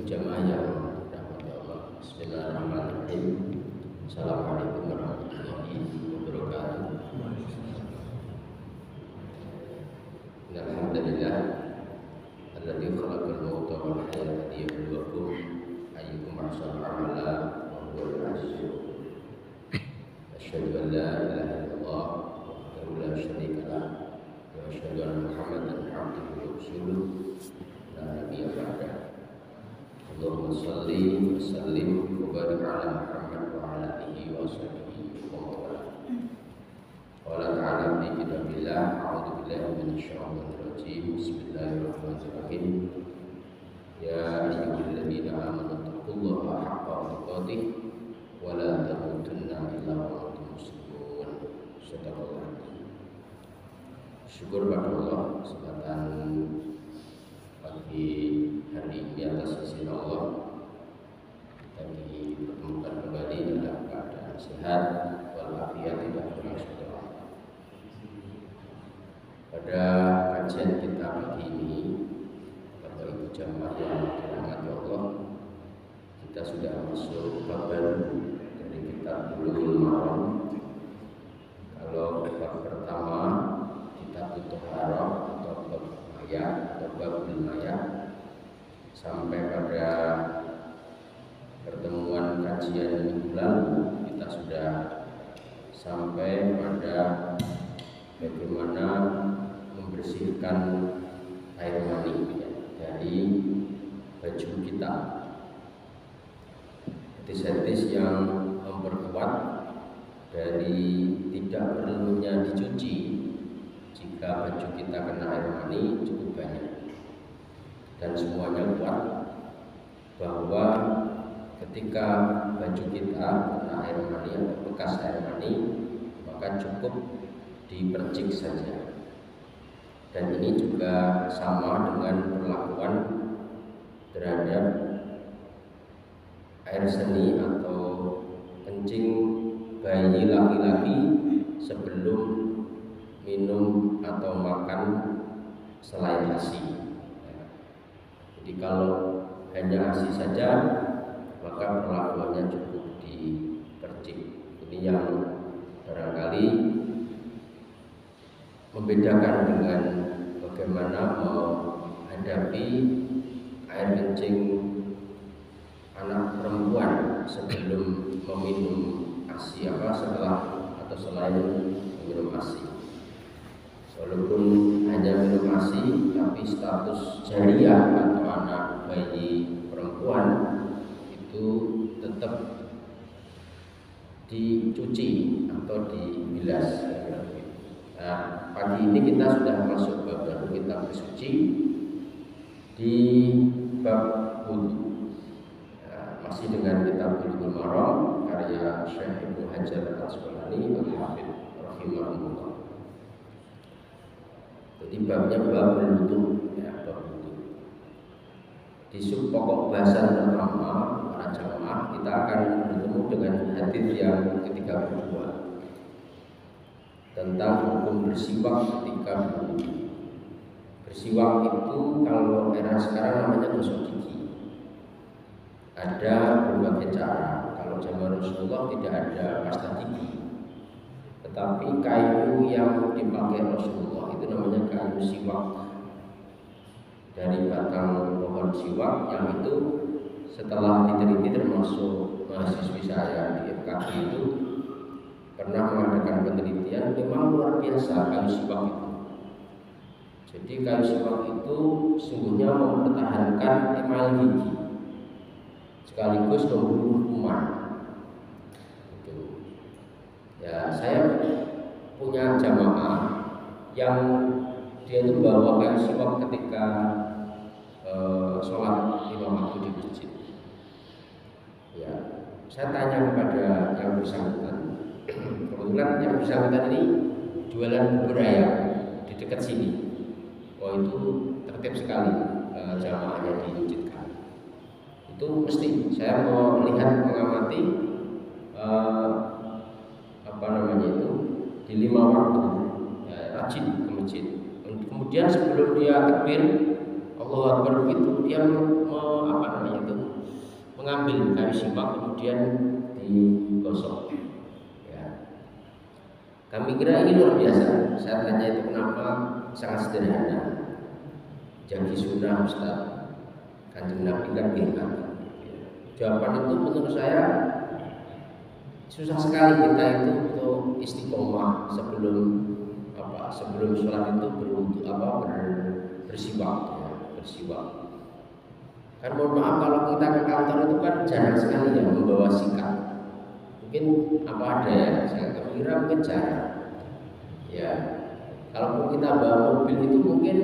jamaah yang dirahmati Allah. Bismillahirrahmanirrahim. Assalamualaikum warahmatullahi wabarakatuh. Alhamdulillah alladzi khalaqal mauta wal hayata liyabluwakum ayyukum ahsanu amala wa huwal azizul hakim. Asyhadu an la ilaha illallah wahdahu la syarika lah wa asyhadu anna Muhammadan abduhu wa rasuluh la nabiyya ba'dahu. Allahumma shalli wa sallim wa barik ala Muhammad wa ala alihi wa sahbihi wa mawala. Qala ta'ala fi kitabillah, a'udzu billahi minasy syaithanir rajim. Bismillahirrahmanirrahim. Ya ayyuhalladzina amanu taqullaha haqqa tuqatih wa la tamutunna illa wa antum muslimun. Shadaqallahu. Syukur pada Allah kesempatan pagi hari ini atas izin Allah kita dipertemukan kembali dalam keadaan sehat walafiat tidak bermasalah. Pada kajian kita pagi ini, Bapak Ibu jamaah yang dirahmati Allah, kita sudah masuk bab baru dari kitab Bulughul Maram. Kalau bab pertama kita Thaharah atau bab mayat atau babul mayat, sampai pada pertemuan kajian minggu lalu kita sudah sampai pada bagaimana membersihkan air mani dari baju kita. Hadis-hadis yang memperkuat dari tidak perlunya dicuci jika baju kita kena air mani cukup banyak, dan semuanya kuat bahwa ketika baju kita kena air mani atau bekas air mani, maka cukup dipercik saja. Dan ini juga sama dengan perlakuan terhadap air seni atau kencing bayi laki-laki sebelum minum atau makan selain ASI. Jadi kalau hanya ASI saja, maka perlakuannya cukup dipercik. Ini yang barangkali membedakan dengan bagaimana menghadapi air kencing anak perempuan sebelum meminum ASI setelah atau selain meminum ASI. Walaupun hanya minum ASI, tapi status jariah atau anak bayi perempuan itu tetap dicuci atau dibilas. Nah, pagi ini kita sudah masuk bab baru, kita bersuci di bab wudu. Masih dengan kitab Bulughul Maram karya Syekh Ibnu Hajar Al-Asqalani Al-Hafidz rahimahullah. Jadi babnya bab wudu, bab wudu. Di sub pokok bahasan pertama para jamaah kita akan bertemu dengan hadis yang ke-32 tentang hukum bersiwak ketika berwudu. Bersiwak itu kalau era sekarang namanya gosok gigi. Ada berbagai cara. Kalau zaman Rasulullah tidak ada pasta gigi, tetapi kayu yang dipakai Rasulullah itu namanya kayu siwak dari batang pohon siwak, yang itu setelah diteliti termasuk mahasiswi saya di FKG itu pernah mengadakan penelitian, memang luar biasa kayu siwak itu. Jadi kayu siwak itu sungguhnya mempertahankan email gigi sekaligus membunuh kuman. Ya, saya punya jamaah yang dia itu bawa kayu siwak ketika sholat lima waktu di masjid. Ya, saya tanya kepada yang bersangkutan. Kebetulan yang bersangkutan ini jualan bubur ayam di dekat sini. Oh, itu tertib sekali jamaahnya di masjid kami. Itu mesti saya mau melihat, mengamati di lima waktu, rajin ke masjid. Kemudian sebelum dia takbir Allahu Akbar begitu dia mengambil kayu simak kemudian digosok. Ya. Kami kira ini luar biasa. Saya tanya itu kenapa, sangat sederhana. Jadi sunnah Ustaz, Kanjeng Nabi kan bilang. Jawaban itu menurut saya susah sekali kita itu untuk istiqomah sebelum sholat itu bersiwak. Kan mohon maaf kalau kita ke kantor itu kan jarang sekali ya membawa sikat. Mungkin ada ya, saya kira mungkin jarang. Ya, kalaupun kita bawa mobil itu mungkin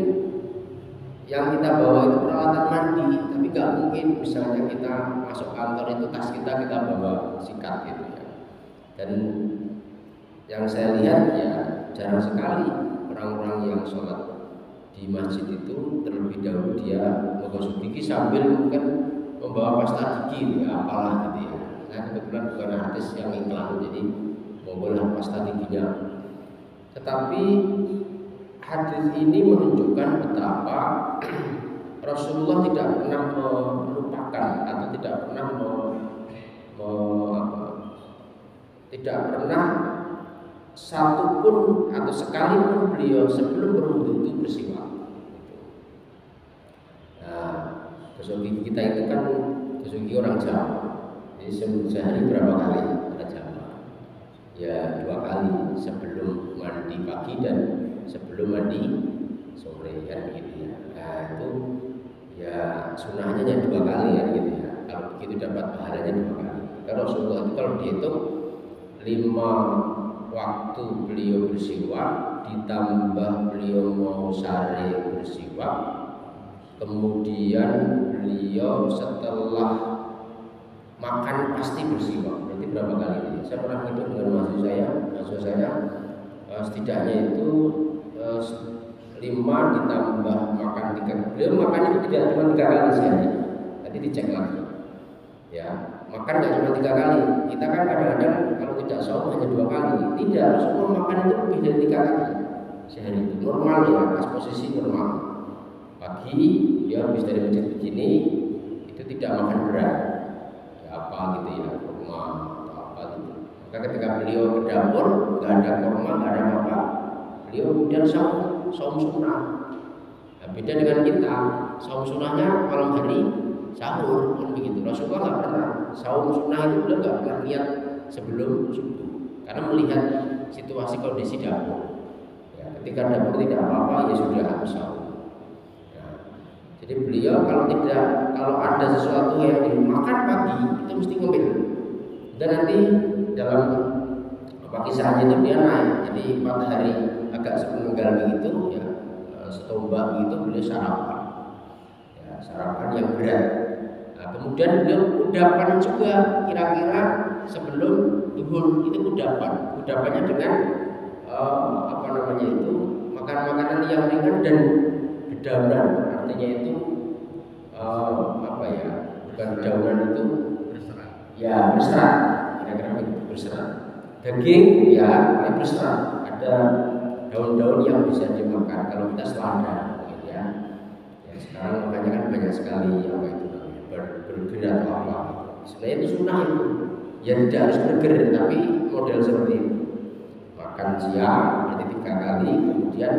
yang kita bawa itu peralatan mandi, tapi nggak mungkin misalnya kita masuk kantor itu tas kita bawa sikat gitu ya. Dan yang saya lihat ya jarang sekali orang-orang yang sholat di masjid itu terlebih dahulu dia menggosok gigi sambil mungkin membawa pasta gigi ya, apalah gitu ya. Saya kebetulan bukan artis yang iklan, jadi membawa pasta giginya. Tetapi hadis ini menunjukkan betapa Rasulullah tidak pernah melupakan atau tidak pernah satu pun atau sekalipun beliau sebelum berwudu itu bersiwak. Nah, gosok gigi kita itu kan gosok gigi orang Jawa. Jadi sehari berapa kali ada Jawa? Ya 2 kali, sebelum mandi pagi dan sebelum mandi sore kan gitu ya. Nah itu ya sunnahnya ya 2 kali ya gitu ya. Kalau begitu dapat pahalanya 2 kali. Karena Rasulullah itu kalau dihitung 5 waktu beliau bersiwak ditambah beliau mau sare bersiwak, kemudian beliau setelah makan pasti bersiwak. Berarti berapa kali ini? Saya pernah hitung dengan mahasiswa saya setidaknya itu 5 ditambah makan 3. Beliau makan itu tidak cuma 3 kali sehari. Tadi dicek lagi. Ya, makan nggak cuma 3 kali. Kita kan kadang-kadang kalau tidak saum hanya 2 kali. Tidak, Rasulullah makan itu lebih dari 3 kali sehari itu. Normal ya, pas posisi normal. Pagi dia habis dari masjid begini itu tidak makan berat. Ya, apa gitu ya, kurma atau apa gitu. Maka ketika beliau ke dapur nggak ada kurma, nggak ada apa-apa, beliau kemudian saum sunnah. Nah, beda dengan kita, saum sunnahnya malam hari sahur pun begitu. Rasulullah nggak pernah saum sunnah itu, beliau nggak pernah lihat sebelum subuh karena melihat situasi kondisi dapur. Ya, ketika dapur tidak apa-apa ya sudah harus sahur. Nah, jadi beliau kalau ada sesuatu yang dimakan pagi itu mesti ngemil. Dan nanti dalam kisahnya itu dia naik. Jadi 4 hari agak sepenggal begitu ya, setombak begitu beliau sarapan. Ya, sarapan yang berat. Nah, kemudian beliau kudapan juga kira-kira sebelum duhur itu kudapannya dengan makan makanan yang ringan dan bedaunan, artinya itu bukan bedaunan itu berserat, kira-kira begitu, berserat. Daging ya berserat, ada daun-daun yang bisa dimakan kalau kita selada gitu ya. Ya sekarang makanya kan banyak sekali burger atau apa. Sebenarnya itu sunnah itu. Ya tidak harus burger tapi model seperti itu. Makan siang berarti 3 kali, kemudian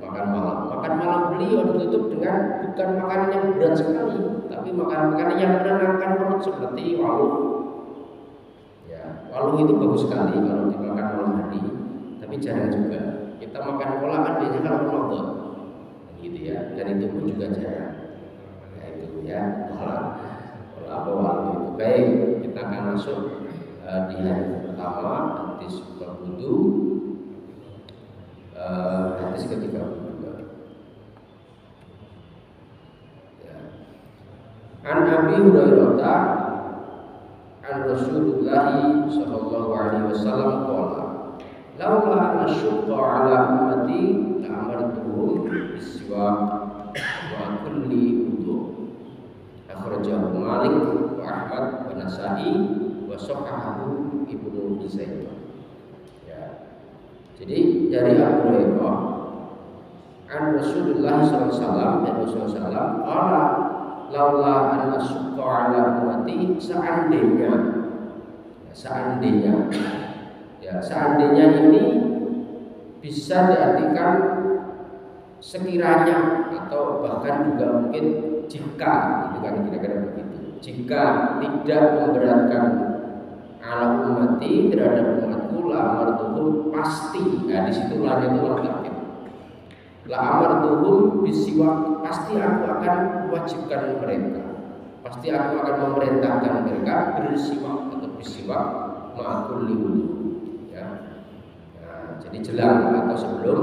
makan malam. Makan malam beliau ditutup dengan bukan makanan yang berat sekali, tapi makanan yang menenangkan perut seperti waluh. Ya, waluh itu bagus sekali kalau dimakan malam hari, tapi jarang juga. Kita makan pola kan biasanya kalau Ramadan, gitu ya, dan itu pun juga jarang. Ya itu ya, pola apa waluh itu. Baik, kita akan masuk di hari pertama, hadis berwudu, hadis ke-32. Ya. An Abi Hurairah an Rasulullah sallallahu alaihi wasallam qala laula an asyqa ala ummati la amartuhum bis-siwak wa kulli wudu. Akhrajahu Malik wa Ahmad wa Nasa'i wa sahahahu Ibnu Huzaimah. Ya. Jadi dari Abu Hurairah an Rasulullah SAW dan Rasulullah SAW qala laula an asyqa ala ummati seandainya ini bisa diartikan sekiranya atau bahkan juga mungkin jika, itu kan kira-kira begitu. Jika tidak memberatkan ala ummati terhadap umatku la amartuhum pasti. Nah di situ lah itu lengkap. La amartuhum bisiwak pasti aku akan wajibkan mereka. Pasti aku akan memerintahkan mereka bersiwak atau bisiwak ma'akul liwudu. Ya. Nah, jadi jelang atau sebelum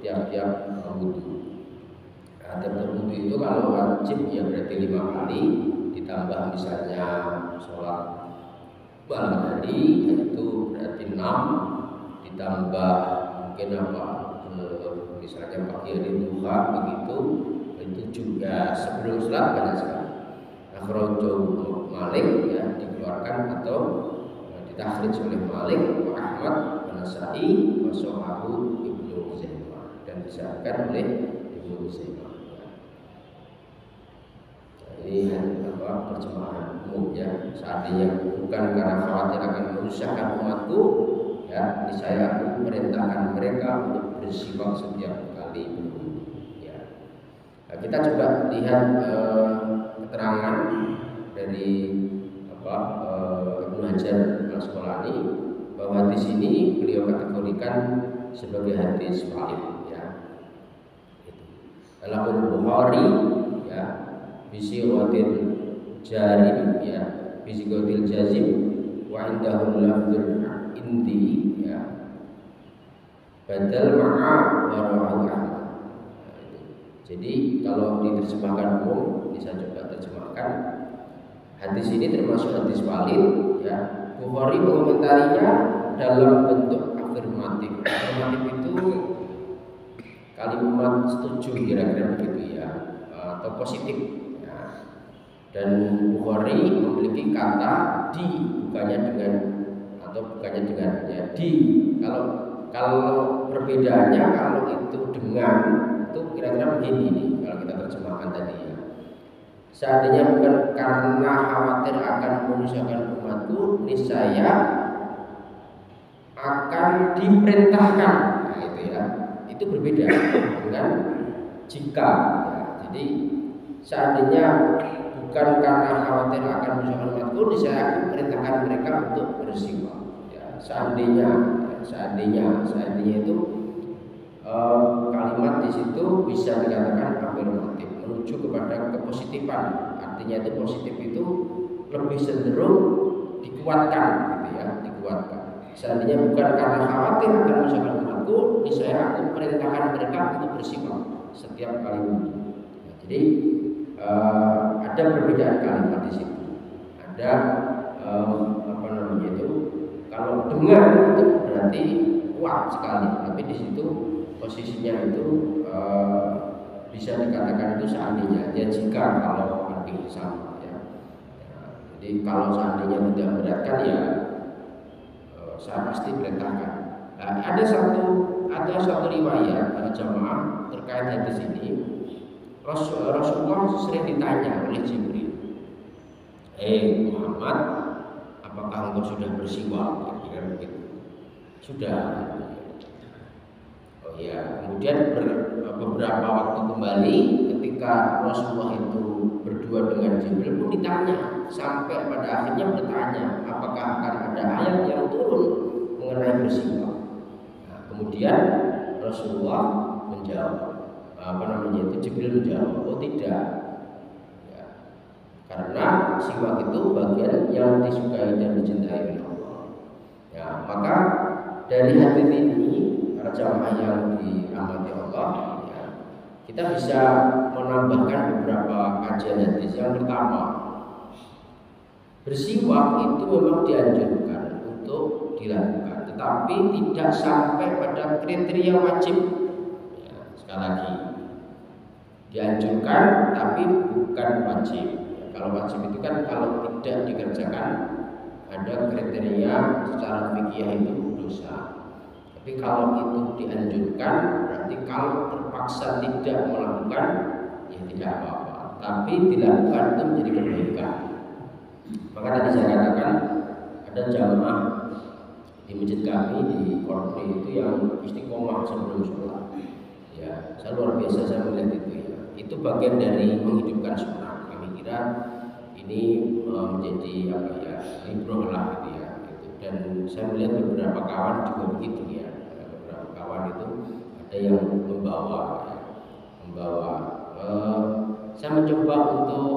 tiap-tiap wudu. Nah, tiap-tiap wudu itu kalau wajib ya berarti 5 kali ditambah misalnya sholat malam hari yaitu berarti 6 ditambah mungkin misalnya pagi hari duha begitu itu juga sebelum sholat banyak sekali. Akhrajahu Malik ya dikeluarkan atau ditakhrij oleh Malik, Ahmad, An-Nasa'i, wa Shahahu Ibnu Uzaimah dan disahkan oleh Ibnu Uzaimah. Ini terjemahan umum ya. Seandainya bukan karena khawatir akan merusakkan umatku, ya, ini saya aku perintahkan mereka untuk bersiwak setiap kali berwudu. Ya. Nah, kita coba lihat keterangan dari Ibnu Hajar Al-Asqalani bahwa di sini beliau kategorikan sebagai hadis valid. Ya. Dalam Bukhari ya. Bisiwatil jarim ya, bisiwatil jazim wa indahul lafzul indi ya, badal ma'a warahu Ahmad. Jadi kalau diterjemahkan umum bisa coba terjemahkan hadis ini termasuk hadis valid ya. Bukhari mengomentarinya dalam bentuk afirmatif. Afirmatif itu kalimat setuju kira-kira begitu ya, atau positif. Dan Bukhari memiliki kata di bukannya dengan ya di. Kalau perbedaannya kalau itu dengan itu kira-kira begini nih kalau kita terjemahkan tadi ya. Seandainya bukan karena khawatir akan merusakkan umatku, niscaya akan diperintahkan. Nah itu ya. Itu berbeda dengan jika ya. Jadi seandainya bukan karena khawatir akan merusakkan umatku, saya akan perintahkan mereka untuk bersiwak. Ya, seandainya itu kalimat di situ bisa dikatakan afirmatif, menuju kepada kepositifan. Artinya itu positif itu lebih cenderung dikuatkan, gitu ya, dikuatkan. Seandainya bukan karena khawatir akan merusakkan umatku, saya akan perintahkan mereka untuk bersiwak setiap kali wudu. Ya, jadi ada perbedaan kalimat di situ. Ada kalau dengar itu berarti kuat sekali, tapi di situ posisinya itu bisa dikatakan itu seandainya. Ya jika kalau arti sama ya. Jadi kalau seandainya tidak memberatkan ya saya pasti perintahkan. Nah, ada satu riwayat para jamaah terkait hadis ini. Rasulullah sering ditanya oleh Jibril, Muhammad, apakah engkau sudah bersiwak? Kira-kira begitu. Sudah. Oh ya. Kemudian beberapa waktu kembali, ketika Rasulullah itu berdua dengan Jibril pun ditanya, sampai pada akhirnya bertanya, apakah akan ada ayat yang turun mengenai bersiwak? Nah, kemudian Rasulullah menjawab. Jibril menjawab, oh tidak ya, karena siwak itu bagian yang disukai dan dicintai oleh Allah ya. Maka dari hadis ini para jamaah yang dirahmati Allah ya, kita bisa menambahkan beberapa kajian hadis. Yang pertama, bersiwak itu memang dianjurkan untuk dilakukan, tetapi tidak sampai pada kriteria wajib ya. Sekali lagi, dianjurkan tapi bukan wajib. Kalau wajib itu kan kalau tidak dikerjakan ada kriteria secara fikih itu dosa. Tapi kalau itu dianjurkan berarti kalau terpaksa tidak melakukan, ya tidak apa-apa. Tapi dilakukan itu menjadi kebaikan. Maka tadi saya katakan ada jamaah di masjid kami di Korpri itu yang istiqomah sebelum sholat. Ya, saya luar biasa saya melihat itu ya. Itu bagian dari menghidupkan sunnah. Kami kira ini menjadi apa ya, ibrah lah gitu ya. Dan saya melihat beberapa kawan juga begitu ya. Beberapa kawan itu ada yang membawa saya mencoba untuk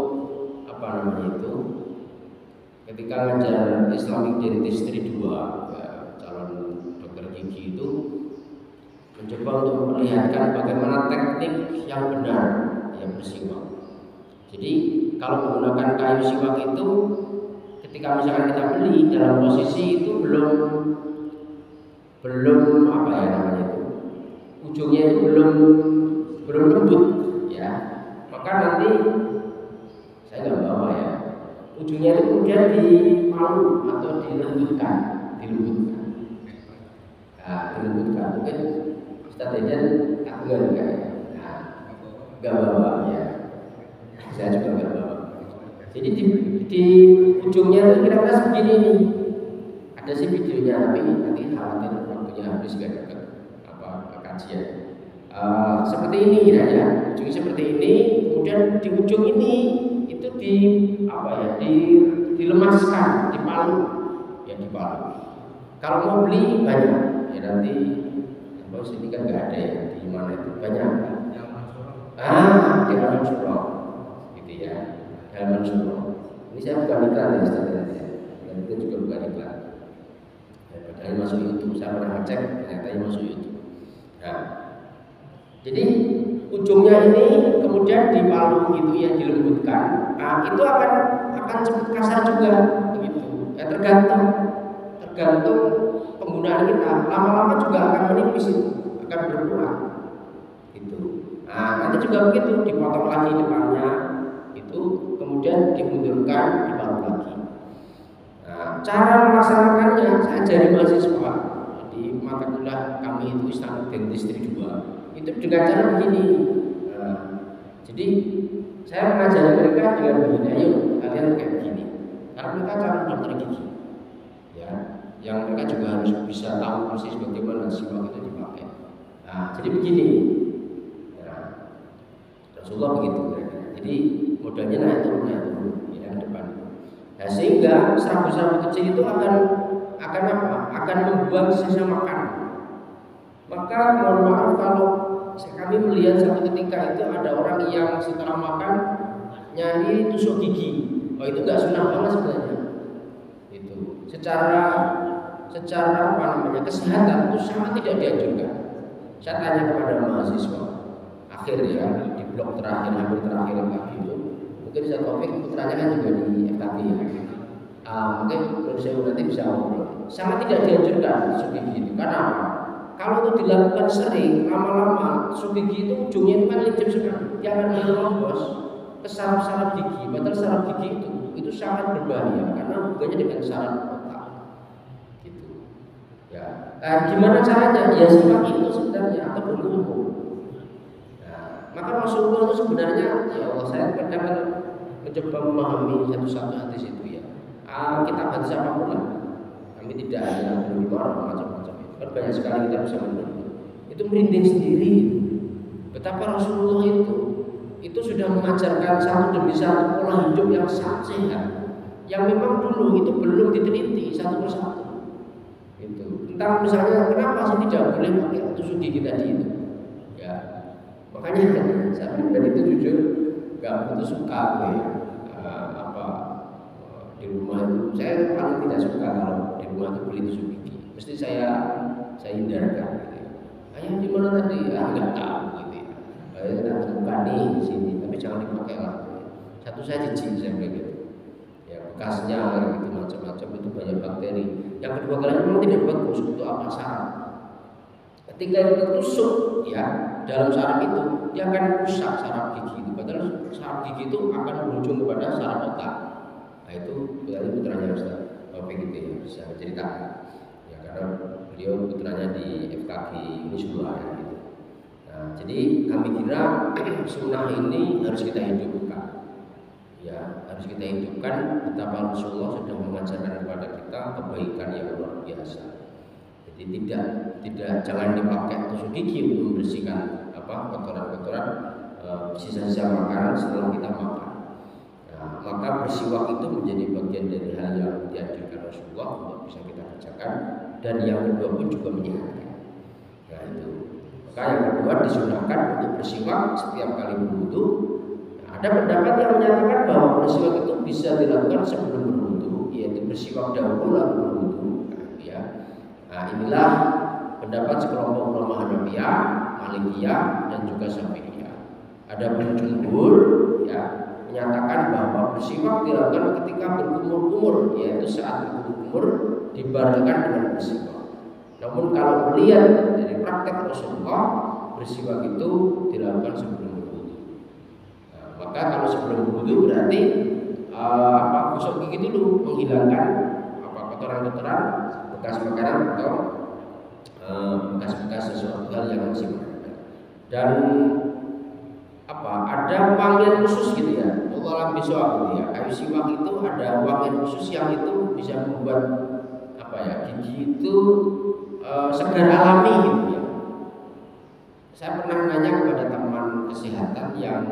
apa namanya itu ketika ngajar Islamic Dentistry 2 ya, calon dokter gigi itu mencoba untuk memperlihatkan bagaimana teknik yang benar yang bersiwak. Jadi kalau menggunakan kayu siwak itu ketika misalkan kita beli dalam posisi itu belum apa ya namanya itu ujungnya itu belum lembut ya, maka nanti saya nggak bawa ya, ujungnya itu kemudian dipalu atau dilembutkan. Nah, dilembutkan mungkin Ustaz Dejan aku nggak ya, nggak bawa ya, saya juga nggak bawa. Jadi di ujungnya itu kira-kira segini nih, ada sih videonya tapi nanti khawatir waktunya habis gak dapat apa kajian. Seperti ini ya, ujungnya seperti ini, kemudian di ujung ini itu dilemaskan, dipalu. Kalau mau beli banyak, ya nanti bos ini kan nggak ada ya di mana itu banyak. Di halaman surau, gitu ya, halaman surau. Ini saya bukan iklan ya, dan itu juga bukan iklan. Padahal masuk YouTube, saya pernah ngecek ternyata masuk YouTube. Nah, jadi ujungnya ini kemudian dipalu gitu ya, dilembutkan. Nah, itu akan cepat kasar juga begitu. Ya tergantung penggunaan kita. Lama-lama juga akan menipis itu, akan berkurang. Gitu. Nah, nanti juga begitu, dipotong lagi depannya itu, kemudian dimundurkan, dipalu lagi. Nah, cara melaksanakannya saya ajari mahasiswa di mata kuliah kami itu Islamic Dentistry 2 itu dengan cara begini. Nah, jadi saya mengajari mereka dengan begini, ayo kalian kayak begini, karena mereka calon dokter gigi ya, yang mereka juga harus bisa tahu persis bagaimana siwak itu dipakai. Nah, jadi begini ya, Rasulullah begitu mereka. Jadi modelnya naik turun ya, yang depan. Nah, sehingga serabut-serabut kecil itu akan membuat sisa makan. Maka mohon maaf kalau kami melihat satu ketika itu ada orang yang setelah makan nyari tusuk gigi. Oh, itu nggak sunnah banget sebenarnya. Itu secara apa namanya kesehatan itu sangat tidak dianjurkan. Saya tanya kepada mahasiswa akhir ya di blok terakhir hampir terakhir lagi itu, mungkin saya topik putranya kan juga di FKB ya. Mungkin menurut saya nanti bisa ngobrol. Sangat tidak dianjurkan tusuk gigi itu. Karena apa? Kalau itu dilakukan sering, lama-lama tusuk gigi itu ujungnya itu kan licin sekali. Dia akan menerobos ke saraf-saraf gigi. Padahal saraf gigi itu sangat berbahaya karena hubungannya dengan saraf otak. Gitu. Ya. Gimana caranya? Ya simak itu sebenarnya atau bergumul. Nah, maka Rasulullah itu sebenarnya ya Allah, saya kadang mencoba memahami satu-satu hadis itu ya. Kita baca apapun lah. Kami tidak hanya berbicara macam-macam. Kan banyak sekali kita bisa mendengar. Itu merinding sendiri. Betapa Rasulullah itu sudah mengajarkan satu demi satu pola hidup yang sangat sehat, yang memang dulu itu belum diteliti satu persatu. Itu tentang misalnya kenapa sih tidak boleh pakai tusuk gigi tadi itu. Ya, makanya saya pribadi itu jujur nggak begitu suka di rumah itu. Saya paling tidak suka kalau di rumah itu beli tusuk gigi. Mesti saya hindarkan. Gitu. Ayah di mana tadi? Nggak tahu gitu. Saya bukan nih di sini, tapi jangan dipakai lah. Satu saya jijik saya bilang gitu. Ya bekasnya gitu macam-macam itu banyak bakteri. Yang kedua kali memang tidak bagus untuk apa saraf. Ketika itu tertusuk ya dalam saraf itu, dia akan rusak saraf gigi itu. Padahal saraf gigi itu akan berujung kepada saraf otak. Nah itu berarti putranya Ustaz Taufik gitu ya bisa menceritakan. Ya karena beliau putranya di FKG ini semua ya gitu. Nah jadi kami kira sunnah ini harus kita hidupkan. Ya, harus kita hidupkan betapa Rasulullah sudah mengajarkan kepada kita kebaikan yang luar biasa. Jadi tidak jangan dipakai tusuk gigi untuk membersihkan kotoran-kotoran sisa-sisa makanan setelah kita makan. Nah, maka bersiwak itu menjadi bagian dari hal yang dianjurkan Rasulullah untuk bisa kita kerjakan, dan yang kedua pun juga menyehatkan. Nah itu. Maka yang kedua disunahkan untuk bersiwak setiap kali berwudu. Nah, ada pendapat yang menyatakan bahwa bersiwak itu bisa dilakukan sebelum berwudu, yaitu bersiwak dahulu lalu berwudu. Nah, inilah pendapat sekelompok ulama Hanafiyah, Malikiyah, dan juga Syafi'iyah. Ada jumhur ya menyatakan bahwa bersiwak dilakukan ketika berkumur-kumur, yaitu saat berkumur dibarengan dengan bersiwak. Namun kalau melihat dari praktek Rasulullah, bersiwak itu dilakukan sebelum berwudu. Nah, maka kalau sebelum berwudu berarti gosok gigi dulu, menghilangkan kotoran-kotoran bekas makanan atau bekas-bekas sesuatu hal yang masih menempel. Dan ada wangian khusus gitu ya. Allah bisawab gitu ya. Kayu siwak itu ada wangian khusus yang itu bisa membuat gigi itu segar alami gitu ya. Saya pernah nanya kepada teman kesehatan yang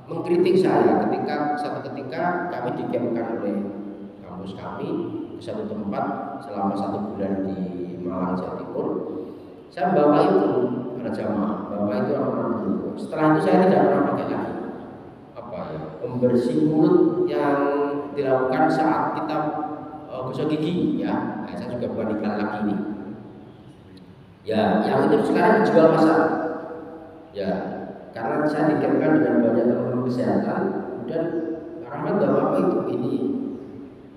mengkritik saya ketika satu ketika kami dikirimkan oleh kampus kami di satu tempat selama 1 bulan di Malang, Jawa Timur. Saya bawa itu para jamaah, bawa itu setelah itu saya tidak pernah pakai lagi pembersih mulut yang dilakukan saat kita gosok gigi ya. Nah, saya juga buat iklan lagi nih ya, yang itu sekarang dijual pasar ya, karena saya dikirimkan dengan banyak teman kesehatan. Dan Rahmat bawa itu ini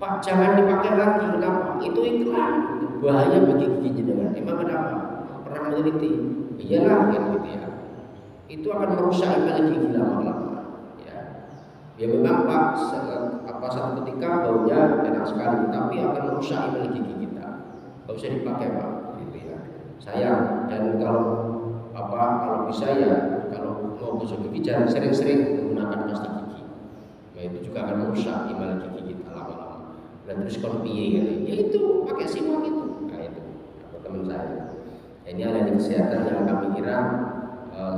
Pak, jangan dipakai lagi. Kenapa? Itu iklan, bahaya bagi gigi jenengan. Emang kenapa? Pernah meneliti? Iyalah gitu ya. Itu akan merusak email gigi lama-lama. Ya memang Pak, satu ketika baunya enak sekali, tapi akan merusak email gigi kita. Gak usah dipakai Pak, gitu ya. Sayang. Dan kalau bisa ya, kalau mau gosok gigi jangan sering-sering menggunakan pasta gigi. Ya itu juga akan merusak email gigi kita lama-lama. Dan terus konpiye ya itu pakai siwak itu. Nah itu teman saya. Ini ada di kesehatan yang kami kira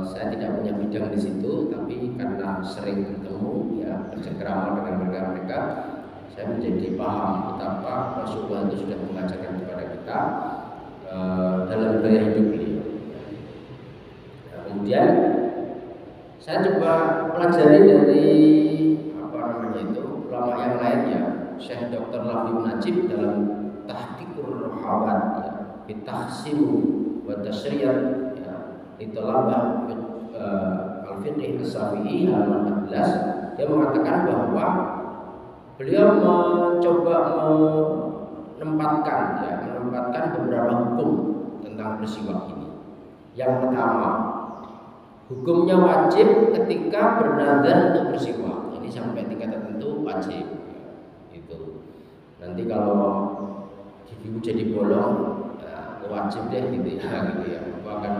saya tidak punya bidang di situ, tapi karena sering bertemu ya bercengkrama dengan mereka, saya menjadi paham betapa Rasulullah itu sudah mengajarkan kepada kita dalam gaya hidup beliau. Nah, kemudian saya coba pelajari dari ulama yang lain ya. Syekh Dr. Labib Najib dalam Tahqiqur Rahawat ya, bitahsimu wa tasriyat ya, itolabah al-fiqh as-Syafi'i halaman 14, dia mengatakan bahwa beliau mencoba menempatkan beberapa hukum tentang bersiwak ini. Yang pertama, hukumnya wajib ketika bernadzar untuk bersiwak. Ini sampai tingkat tertentu wajib. Nanti kalau gigiku jadi bolong ya, wajib deh gitu ya, aku akan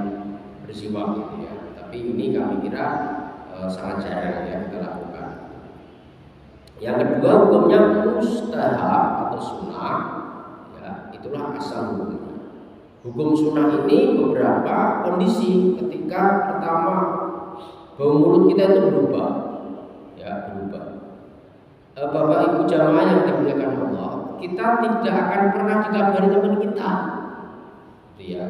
bersiwak gitu ya. Tapi ini kami kira sangat jarang ya kita lakukan. Yang kedua, hukumnya mustahab atau sunnah ya, itulah asal hukumnya. Hukum sunnah ini beberapa kondisi. Ketika pertama, bau mulut kita itu berubah. Bapak Ibu jamaah yang dimuliakan Allah, kita tidak akan pernah dikabari teman kita, gitu ya.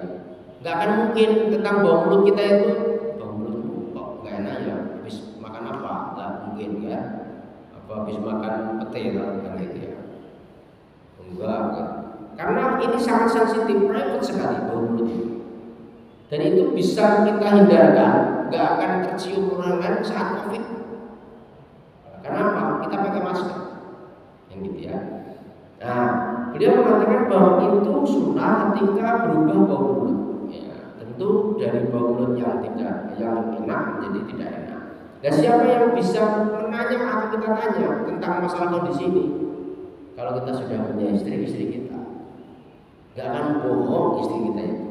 Nggak akan mungkin tentang bau mulut kita itu, bau mulut kok nggak enak ya, habis makan apa? Nggak mungkin ya. Apa habis makan pete kan gitu ya? Enggak. Karena ini sangat sensitif, private sekali bau mulut itu. Dan itu bisa kita hindarkan, nggak akan tercium orang lain saat COVID. Kenapa? Kita pakai masker, yang gitu ya. Nah, beliau mengatakan bahwa itu sunnah ketika berubah bau mulut. Ya, tentu dari bau mulut yang enak menjadi tidak enak. Dan siapa yang bisa menanya atau kita tanya tentang masalah kondisi ini? Kalau kita sudah punya istri kita, nggak akan bohong istri kita itu.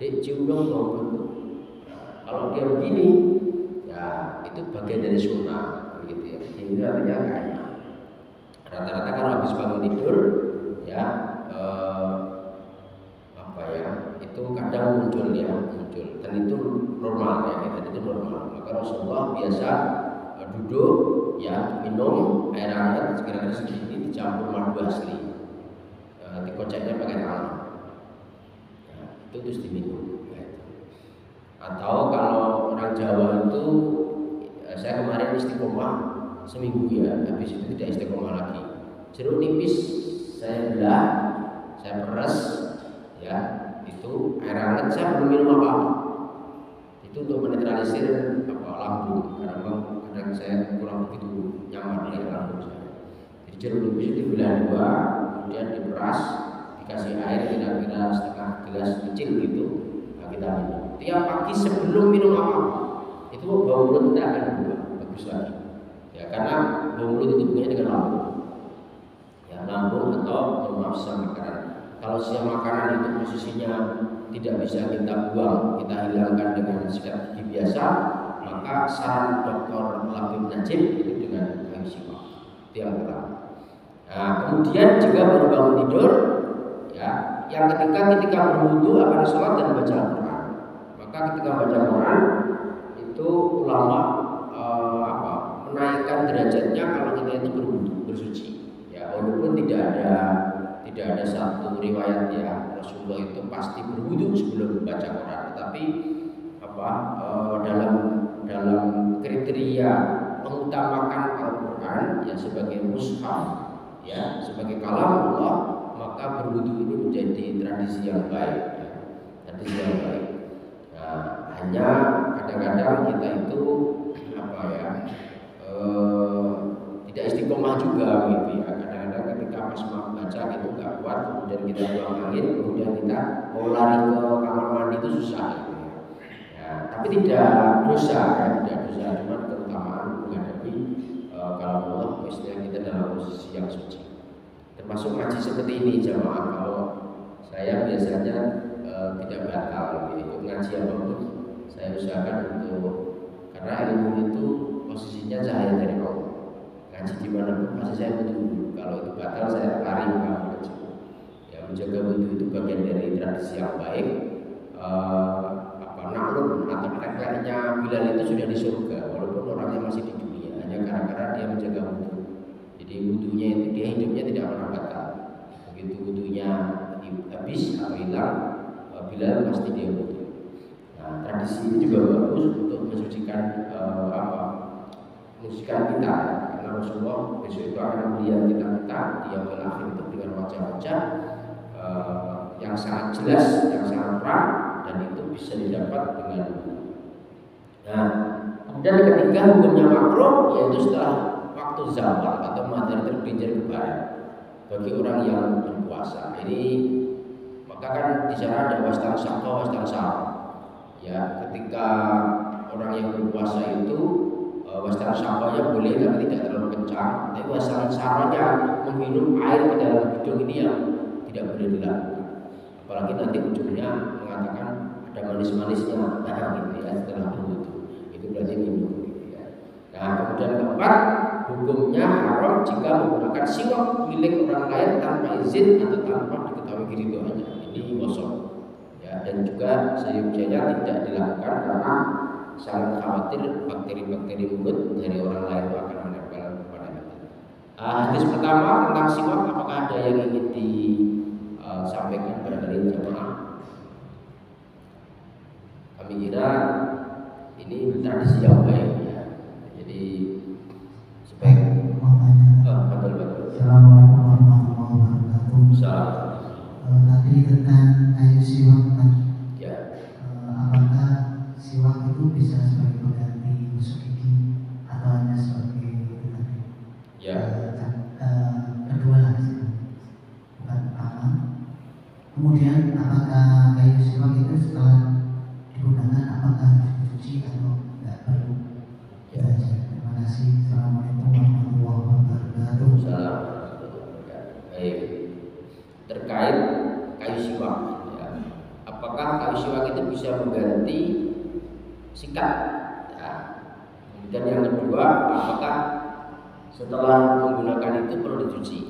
Dek, cium dong bau mulut. Kalau dia begini, ya itu bagian dari sunnah, gitu ya. Ini artinya kayak rata-rata kalau habis bangun tidur, ya apa ya, itu kadang muncul dan itu normal ya, itu normal. Maka Rasulullah biasa duduk, ya minum air hangat kira-kira segini dicampur madu asli, dikoceknya pakai tangan, ya, itu terus diminum. Atau kalau orang Jawa itu, saya kemarin istiqomah seminggu ya, habis itu tidak istiqomah lagi. Jeruk nipis saya belah, saya peras, ya itu air hangat, saya belum minum apa-apa. Itu untuk menetralisir lambung, karena memang kadang saya kurang begitu nyaman di lambung saya. Jadi jeruk nipis itu dibelah dua, kemudian diperas, dikasih air kira-kira setengah gelas kecil gitu, kita minum. Tiap pagi sebelum minum apa-apa, itu bau mulut kita akan berubah bagus lagi. Ya, karena bau mulut itu hubungannya dengan lambung. Ya, lambung atau maaf sisa makanan. Kalau sisa makanan itu posisinya tidak bisa kita buang, kita hilangkan dengan sikat gigi biasa, maka saran Dr. Labib Najib itu dengan kayu siwak. Itu yang pertama. Nah, kemudian juga baru bangun tidur, ya, yang ketika berwudu akan sholat dan baca Al-Quran. Maka ketika baca Quran itu ulama menaikkan derajatnya kalau kita itu berwudu, bersuci. Ya, walaupun tidak ada satu riwayat ya Rasulullah itu pasti berwudu sebelum membaca Quran, tetapi dalam kriteria mengutamakan Al-Quran ya sebagai mushaf, ya sebagai kalam Allah, maka berwudu ini menjadi tradisi yang baik, ya, tradisi yang baik. Nah, hanya kadang-kadang kita itu tidak istiqomah juga gitu ya. Kadang-kadang ketika pas mau baca itu nggak kuat, kemudian kita buang angin, kemudian kita mau lari ke kamar mandi itu susah gitu ya. Ya, tapi tidak dosa ya, tidak dosa, cuma keutamaan menghadapi kalau Allah istilah kita dalam posisi yang suci. Termasuk ngaji seperti ini jamaah, kalau saya biasanya tidak batal gitu, ngaji apapun saya usahakan untuk, karena ilmu itu posisinya cahaya dari Allah. Ngaji di mana pun pasti saya butuh. Kalau itu batal saya lari ke ngaji. Ya, menjaga wudu itu bagian dari tradisi yang baik. Naklun atau referensinya Bilal itu sudah di surga, walaupun orangnya masih di dunia, hanya karena dia menjaga wudu. Jadi wudunya itu dia hidupnya tidak pernah batal. Begitu wudunya habis atau hilang, Bilal pasti dia wudu. Nah, tradisi ini juga bagus untuk mensucikan mensucikan kita, karena Rasulullah besok itu akan melihat kita di yaumil akhir itu dengan wajah-wajah yang sangat jelas, yang sangat terang, dan itu bisa didapat dengan. Nah, kemudian ketiga hukumnya makruh, yaitu setelah waktu zawal atau matahari tergelincir ke barat bagi orang yang berpuasa. Ini maka kan di sana ada wastan saqqa, wastan sahar. Ya, ketika orang yang berpuasa itu wastan saqqa-nya boleh tapi tidak terlalu kencang. Tapi wastan saharnya menghirup air ke dalam hidung ini yang tidak boleh dilakukan. Apalagi nanti ujungnya mengatakan ada manis-manisnya, gitu ya, setelah berwudu. Itu berarti minum, gitu ya. Nah, kemudian keempat, hukumnya haram jika menggunakan siwak milik orang lain tanpa izin atau tanpa diketahui keridhoannya. Ini gosok, ya, dan juga seyogyanya tidak dilakukan karena sangat khawatir bakteri-bakteri mulut dari orang lain akan menempel kepada kita. Hadis pertama tentang siwak, apakah ada yang ingin disampaikan barangkali jemaah? Kami kira ini tradisi yang baik ya. Jadi supaya betul. Assalamualaikum warahmatullahi wabarakatuh. Tadi tentang kayu siwak kan? Ya. Apakah siwak itu bisa sebagai pengganti gosok gigi atau hanya sebagai itu tadi? Ya. Kedua lah, bukan pertama. Kemudian apakah kayu siwak itu setelah digunakan apakah harus dicuci atau tidak perlu? Ya. Terima kasih. Assalamualaikum warahmatullahi wabarakatuh. Baik. Terkait kayu siwak, ya. Apakah kayu siwak itu bisa mengganti sikat. Ya. Kemudian yang kedua, apakah setelah menggunakan itu perlu dicuci?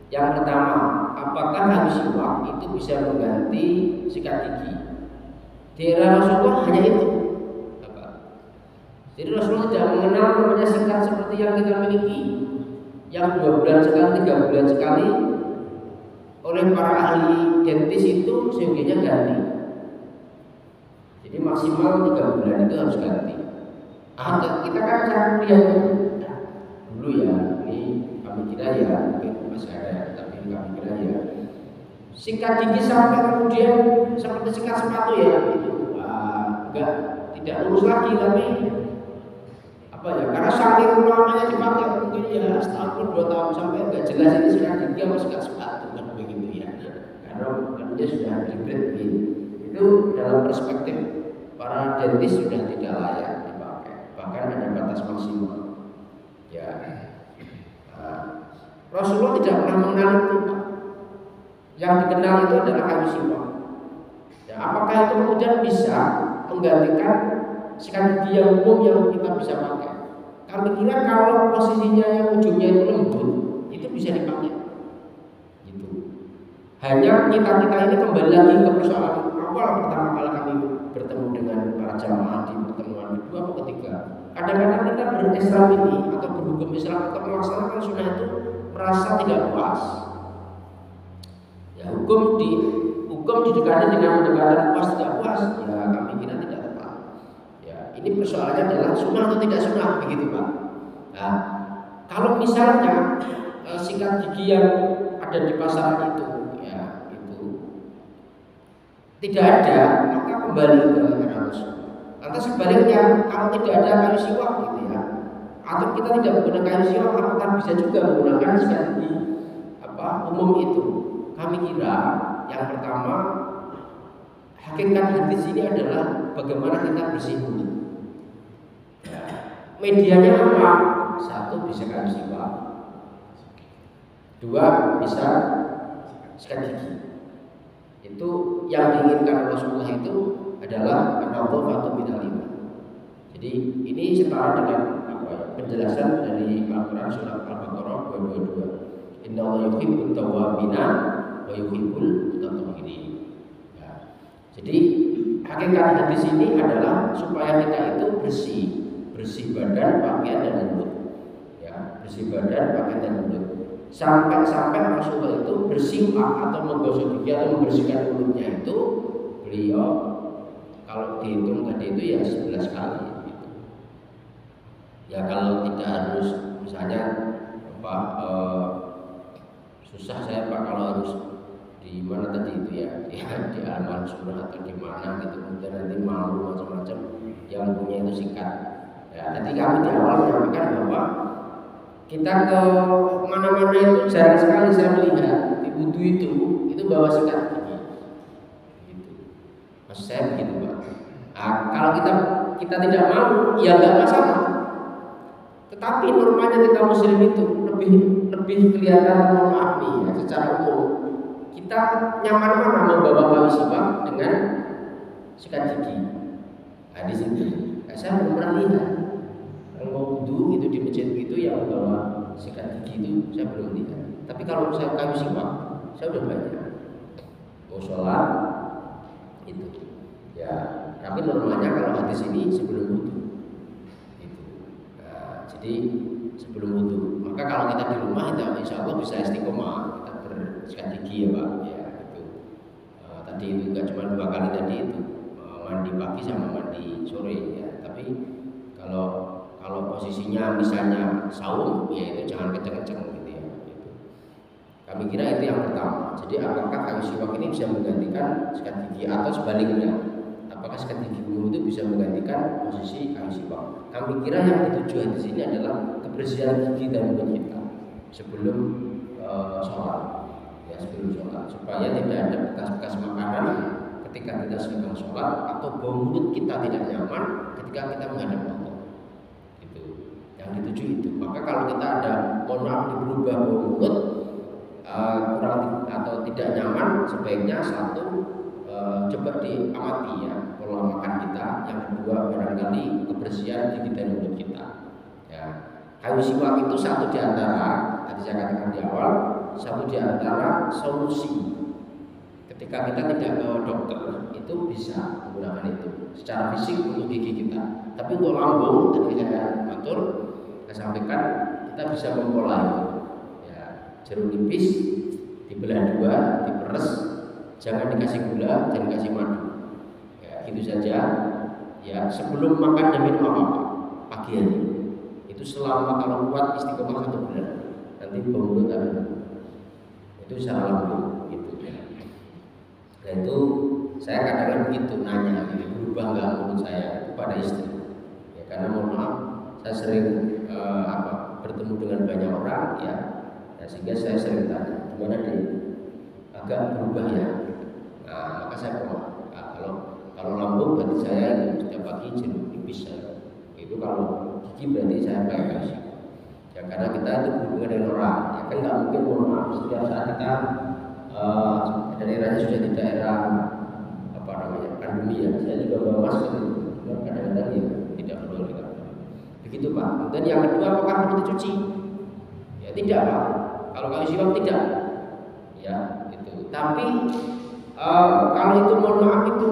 Yang pertama, apakah habis siwak itu bisa mengganti sikat gigi? Di era Rasulullah hanya itu. Jadi Rasulullah tidak mengenal namanya sikat seperti yang kita miliki, yang 2 bulan sekali, 3 bulan sekali oleh para ahli dentis itu seyogianya ganti. Jadi maksimal 3 bulan itu harus ganti. Kita kan lihat dulu ya, ini kami kira ya mungkin masih ada, tapi kami kira ya sikat gigi sampai kemudian seperti sikat sepatu ya itu enggak, tidak lurus lagi, tapi apa ya, karena saking lamanya dipakai mungkin ya setahun 2 tahun sampai enggak jelas ini sikat gigi apa sikat sepatu kan begitu ya, karena dia sudah hybrid itu dalam perspektif para dentis sudah tidak layak dipakai, bahkan ada batas maksimal ya. Rasulullah tidak pernah mengenal itu. Yang dikenal itu adalah kayu siwak. Ya, apakah itu kemudian bisa menggantikan sikat gigi yang umum yang kita bisa pakai? Kami kira kalau posisinya yang ujungnya itu lembut, itu bisa dipakai. Gitu. Hanya kita ini kembali lagi ke persoalan awal pertama kali kami bertemu dengan para jamaah di pertemuan kedua atau ketiga. Kadang-kadang kita berislam ini atau berhukum Islam atau melaksanakan sunnah itu merasa tidak puas. Ya, hukum didekati dengan pendekatan puas tidak puas, ya kami kira tidak tepat. Ya, ini persoalannya adalah sunnah atau tidak sunnah, begitu Pak. Nah, kalau misalnya sikat gigi yang ada di pasaran itu, ya itu tidak ada, maka kembali ke harus. Atau sebaliknya, kalau tidak ada kayu siwak gitu ya, atau kita tidak menggunakan kayu siwak, apakah bisa juga menggunakan sikat gigi umum itu? Kami kira yang pertama, hakikat hadis ini adalah bagaimana kita bersih mulut. Ya, medianya apa? 1 bisa kayu siwak, 2 bisa sikat gigi. Itu yang diinginkan Rasulullah itu adalah an-nadhafatu minal iman. Jadi ini setara dengan penjelasan dari Al-Quran surat Al-Baqarah 222. Innallaha yuhibbut tawwabina wa yuhibbul mutatahhirin. Ya. Jadi hakikat hadis ini adalah supaya kita itu bersih badan, pakaian dan mulut. Ya, bersih badan, pakaian dan mulut. Sampai Rasulullah itu bersiwak atau menggosok gigi atau membersihkan mulutnya itu beliau kalau dihitung tadi itu ya 11 kali gitu. Ya kalau tidak harus misalnya susah saya Pak kalau harus di mana tadi itu ya di Al-Mansurah atau di mana gitu, kemudian nanti malu macam-macam yang punya itu sikat. Ya, tadi kami di awal menyampaikan bahwa kita ke mana-mana itu jarang sekali saya melihat di wudu itu bawa sikat gigi. Gitu. Maksud saya begitu Pak. Nah, kalau kita tidak mau ya nggak masalah. Tetapi normalnya kita muslim itu lebih kelihatan, mohon maaf nih ya, secara umum kita nyaman mana membawa kayu siwak dengan sikat gigi. Nah di sini saya belum pernah lihat kalau wudu itu di masjid itu yang membawa sikat gigi itu saya belum lihat. Tapi kalau saya kayu siwak saya udah banyak. Sholat itu ya. Tapi normalnya kalau hadis ini sebelum wudu. Jadi sebelum wudu. Maka kalau kita di rumah kita insya Allah bisa istiqomah, kita bersikat gigi ya Pak. Ya itu. Tadi itu nggak cuma 2 kali tadi itu mandi pagi sama mandi sore ya. Tapi kalau posisinya misalnya saum ya itu jangan kenceng-kenceng gitu ya. Gitu. Kami kira itu yang pertama. Jadi apakah kayu siwak ini bisa menggantikan sikat gigi atau sebaliknya? Apakah sikat gigi umum itu bisa menggantikan posisi kayu siwak? Kami kira yang dituju di sini adalah kebersihan gigi dan mulut kita sebelum sholat, ya sebelum sholat, supaya tidak ada bekas-bekas makanan ketika kita sedang sholat atau bau mulut kita tidak nyaman ketika kita menghadap Allah. Itu yang dituju itu. Maka kalau kita ada mohon maaf berubah bau mulut kurang atau tidak nyaman, sebaiknya 1 coba diamati ya pola makan kita. Yang kebersihan gigi dan mulut kita. Ya, kayu siwak itu satu di antara, tadi saya katakan di awal, satu di antara solusi. Ketika kita tidak ke dokter, itu bisa menggunakan itu secara fisik untuk gigi kita. Tapi untuk lambung, tadi saya atur, saya sampaikan, kita bisa mempola itu. Ya, jeruk nipis dibelah dua, diperes, jangan dikasih gula, jangan dikasih madu. Ya, gitu saja. Ya, sebelum makan dan minum apa-apa pagi hari. Itu selama kalau kuat istiqomah 1 bulan. Nanti bau mulut itu secara lambung gitu ya. Dan itu saya kadang-kadang begitu nanya, gitu, berubah nggak menurut saya kepada istri. Ya, karena mohon maaf, saya sering bertemu dengan banyak orang ya, sehingga saya sering tanya, gimana deh, agak berubah ya. Nah, maka saya bilang, kalau lambung berarti saya itu setiap pagi jeruk nipis saya. Itu kalau gigi berarti saya pakai siwak. Ya karena kita itu berhubungan dengan orang, ya kan nggak mungkin mohon maaf setiap saat kita daerahnya sudah di daerah pandemi ya. Saya juga bawa masker, kadang-kadang ya tidak perlu kita. Begitu Pak. Dan yang kedua, apakah perlu dicuci? Ya tidak Pak. Kalau kayu siwak tidak. Ya itu. Tapi kalau itu mohon maaf itu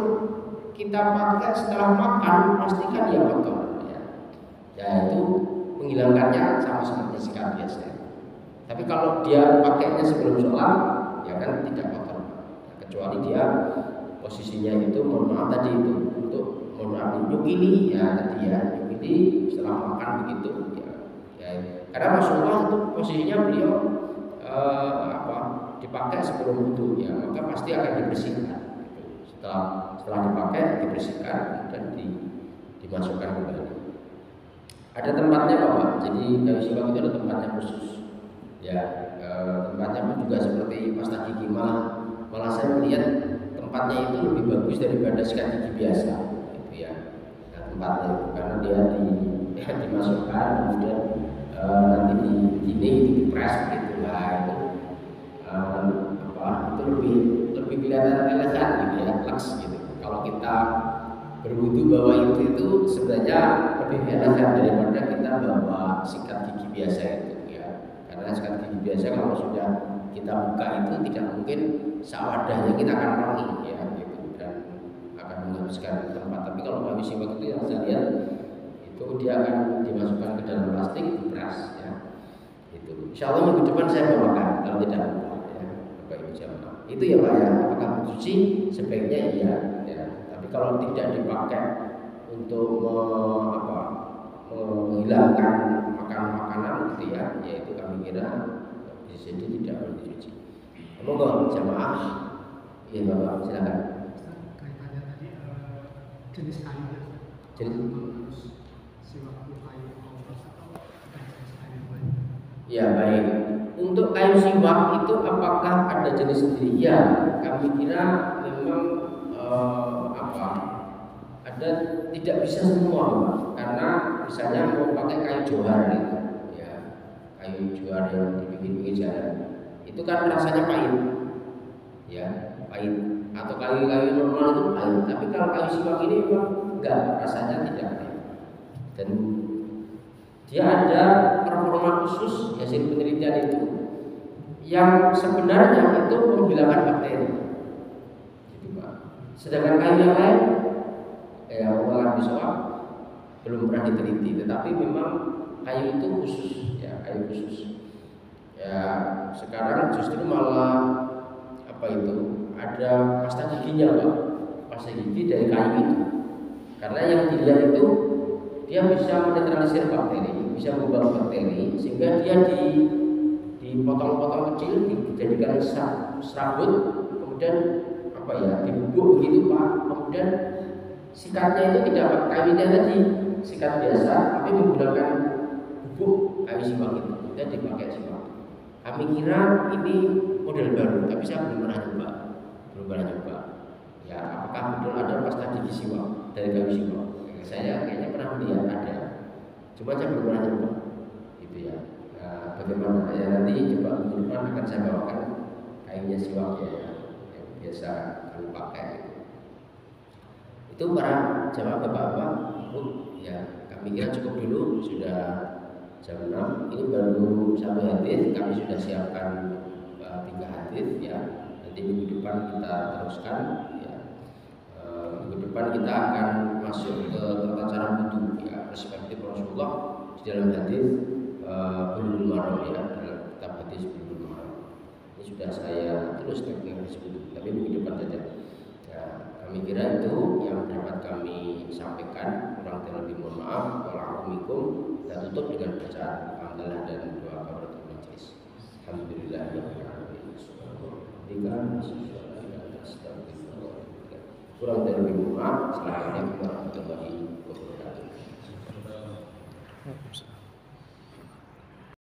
kita pakai setelah makan, pastikan ya kotor. Ya itu menghilangkannya sama seperti sikat biasa. Tapi kalau dia pakainya sebelum sholat, ya kan tidak kotor. Ya, kecuali dia posisinya itu mohon maaf tadi itu untuk mohon maaf nyukili ya tadi ya nyukili setelah makan begitu ya. Karena Rasulullah itu posisinya beliau dipakai sebelum wudu ya, maka pasti akan dibersihkan. Setelah dipakai dibersihkan dan dimasukkan kembali. Ada tempatnya Bapak. Jadi kayu siwak itu ada tempatnya khusus. Ya, tempatnya pun juga seperti pasta gigi, malah saya melihat tempatnya itu lebih bagus daripada sikat gigi biasa, gitu ya. Nah, tempatnya itu karena dia dimasukkan kemudian nanti dipres begitu lah itu itu lebih kelihatan elegan gitu ya, laks gitu. Kalau kita berwudu bawa itu sebenarnya lebih elegan daripada kita bawa sikat gigi biasa itu ya. Karena sikat gigi biasa kalau sudah kita buka itu tidak mungkin sawadahnya kita akan wangi ya gitu dan akan menghabiskan tempat. Tapi kalau kayu siwak itu yang saya lihat itu dia akan dimasukkan ke dalam plastik, diperas ya. Itu. Insya Allah minggu depan saya bawakan kalau tidak lupa ya. Bapak Ibu jamaah. Itu ya Pak ya. Apakah mencuci? Sebaiknya iya ya. Tapi kalau tidak dipakai untuk menghilangkan makanan gitu ya, yaitu kami kira bisa jadi tidak perlu dicuci. Monggo jamaah. Iya Bapak, silakan. Kaitannya tadi jenis kayu. Jenis siwak kayu atau jenis kayu. Ya baik. Untuk kayu siwak itu apakah ada jenis sendiri? Ya, kami kira memang ada tidak bisa semua Pak. Karena misalnya mau pakai kayu johar gitu, ya kayu johar yang dibikin jalan itu kan rasanya pahit, ya pahit. Atau kayu-kayu normal itu pahit. Tapi kalau kayu siwak ini memang enggak, rasanya tidak pahit. Dan dia ada performa khusus hasil penelitian itu yang sebenarnya itu menghilangkan bakteri, gitu Pak. Sedangkan kayu yang lain Allah bisawab belum pernah diteliti, tetapi memang kayu itu khusus, ya kayu khusus. Ya sekarang justru malah ada pasta giginya Pak, pasta gigi dari kayu itu. Karena yang dilihat itu dia bisa menetralisir bakteri, bisa membuang bakteri sehingga dia dipotong-potong kecil, dijadikan serabut, kemudian dibubuk begitu Pak. Kemudian sikatnya itu tidak kayunya tadi sikat biasa, tapi menggunakan bubuk kayu siwak itu dan dipakai siwak. Kami kira ini model baru, tapi saya belum pernah nyoba. Ya, apakah betul ada pasta gigi siwak dari kayu siwak? Saya kayaknya pernah melihat ada, cuma saya belum pernah nyoba. Gitu ya. Nah, bagaimana? Ya nanti coba minggu depan akan saya bawakan kayunya siwak ya, yang biasa kami pakai. Itu para jamaah bapak-bapak, ya kami kira cukup dulu, sudah jam 6. Ini baru satu hadis, kami sudah siapkan 3 hadis ya. Nanti minggu depan kita teruskan ya. Minggu depan kita akan masuk ke tata cara wudhu ya, perspektif Rasulullah di dalam hadis Bulughul Maram ya, dalam kitab hadis Bulughul Maram. Ini sudah saya terus teknik disebut, tapi minggu depan saja. Ya, kami kira itu yang dapat kami sampaikan. Kurang lebih mohon maaf. Waalaikumsalam. Kita tutup dengan bacaan alhamdulillah dan doa kafaratul majelis. Alhamdulillahirabbil kurang lebih mohon maaf. Assalamualaikum warahmatullahi wabarakatuh.